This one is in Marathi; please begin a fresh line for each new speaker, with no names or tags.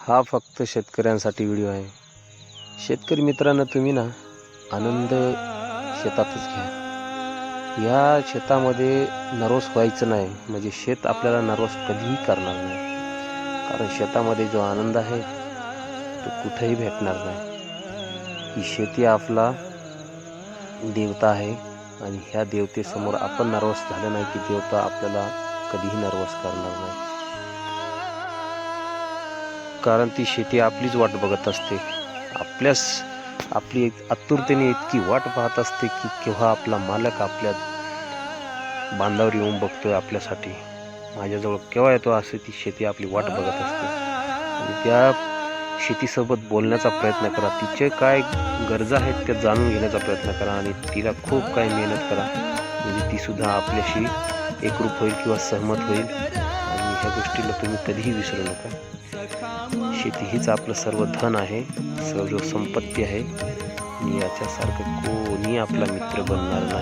हा फक्त शेतकऱ्यांसाठी व्हिडिओ आहे। शेतकरी मित्रांनो, तुम्ही ना आनंद शेतातच घ्या। या शेतामध्ये नर्वस व्हायचं नाही, म्हणजे शेत आपल्याला नर्वस कधीही करणार नाही। कारण शेतामध्ये जो आनंद आहे तो कुठेही भेटणार नाही। ही शेती आपला देवता आहे आणि ह्या देवतेसमोर आपण नर्वस झालं नाही की देवता आपल्याला कधीही नर्वस करणार नाही। कारण ती शेती आपलीच वाट बघत असते, आपली आतुरतेने इतकी वाट पाहत असते की केव्हा आपला मालक आपल्या बांधावर येऊन बघतोय आपल्यासाठी, माझ्याजवळ केव्हा येतो, असे ती शेती आपली वाट बघत असते। आणि त्या शेतीसोबत बोलण्याचा प्रयत्न करा, तिचे काय गरजा आहेत त्या जाणून घेण्याचा प्रयत्न करा आणि तिला खूप काही मेहनत करा, म्हणजे ती सुद्धा आपल्याशी एकरूप होईल किंवा सहमत होईल। आणि ह्या गोष्टीला तुम्ही कधीही विसरू नका। शेती हीच आपलं सर्व धन आहे, सर्व संपत्ती आहे आणि याच्यासारखं कोणी आपला मित्र बनणार नाही।